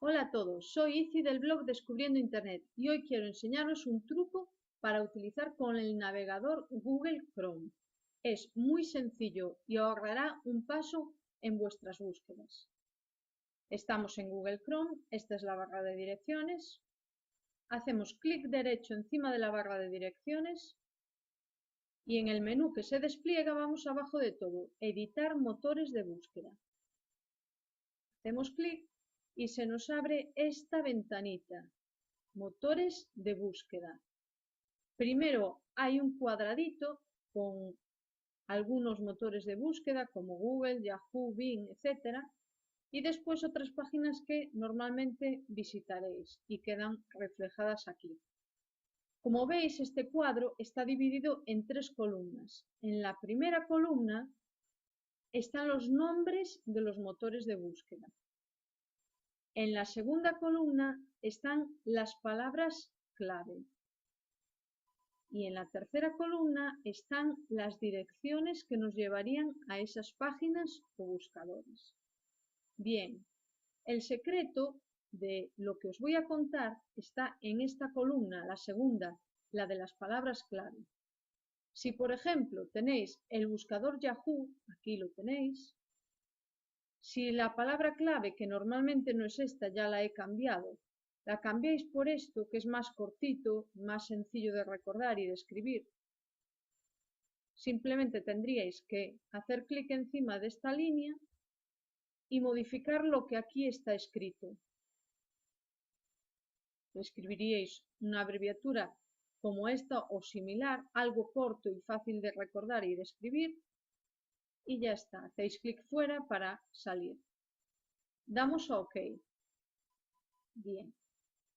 Hola a todos, soy Izzy del blog Descubriendo Internet y hoy quiero enseñaros un truco para utilizar con el navegador Google Chrome. Es muy sencillo y ahorrará un paso en vuestras búsquedas. Estamos en Google Chrome, esta es la barra de direcciones. Hacemos clic derecho encima de la barra de direcciones y en el menú que se despliega vamos abajo de todo, editar motores de búsqueda. Hacemos clic y se nos abre esta ventanita, motores de búsqueda. Primero hay un cuadradito con algunos motores de búsqueda como Google, Yahoo, Bing, etc. Y después otras páginas que normalmente visitaréis y quedan reflejadas aquí. Como veis, este cuadro está dividido en tres columnas. En la primera columna están los nombres de los motores de búsqueda. En la segunda columna están las palabras clave. Y en la tercera columna están las direcciones que nos llevarían a esas páginas o buscadores. Bien, el secreto de lo que os voy a contar está en esta columna, la segunda, la de las palabras clave. Si, por ejemplo, tenéis el buscador Yahoo, aquí lo tenéis. Si la palabra clave, que normalmente no es esta, ya la he cambiado, la cambiáis por esto, que es más cortito, más sencillo de recordar y de escribir, simplemente tendríais que hacer clic encima de esta línea y modificar lo que aquí está escrito. Escribiríais una abreviatura como esta o similar, algo corto y fácil de recordar y de escribir, y ya está. Hacéis clic fuera para salir. Damos a OK. Bien.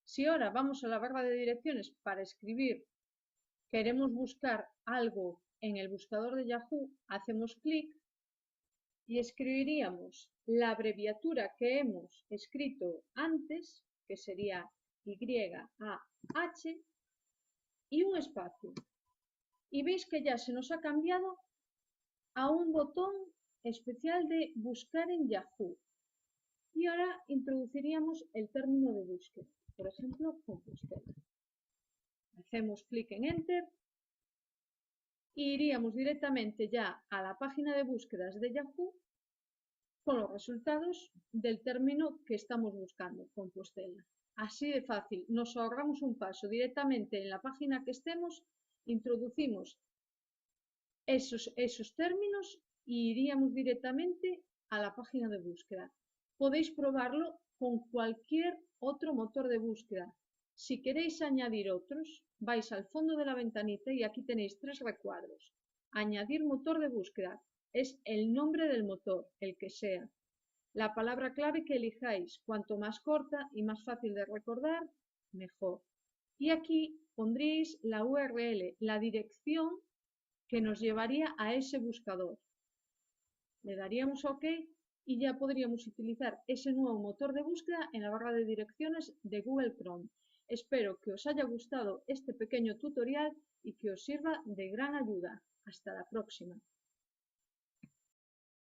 Si ahora vamos a la barra de direcciones para escribir, queremos buscar algo en el buscador de Yahoo, hacemos clic y escribiríamos la abreviatura que hemos escrito antes, que sería YAH, y un espacio. Y veis que ya se nos ha cambiado a un botón especial de buscar en Yahoo. Y ahora introduciríamos el término de búsqueda, por ejemplo, Compostela. Hacemos clic en Enter y iríamos directamente ya a la página de búsquedas de Yahoo con los resultados del término que estamos buscando, Compostela. Así de fácil, nos ahorramos un paso directamente en la página que estemos, introducimos esos términos y iríamos directamente a la página de búsqueda. Podéis probarlo con cualquier otro motor de búsqueda. Si queréis añadir otros, vais al fondo de la ventanita y aquí tenéis tres recuadros. Añadir motor de búsqueda. Es el nombre del motor, el que sea. La palabra clave que elijáis, cuanto más corta y más fácil de recordar, mejor. Y aquí pondréis la URL, la dirección que nos llevaría a ese buscador. Le daríamos OK y ya podríamos utilizar ese nuevo motor de búsqueda en la barra de direcciones de Google Chrome. Espero que os haya gustado este pequeño tutorial y que os sirva de gran ayuda. Hasta la próxima.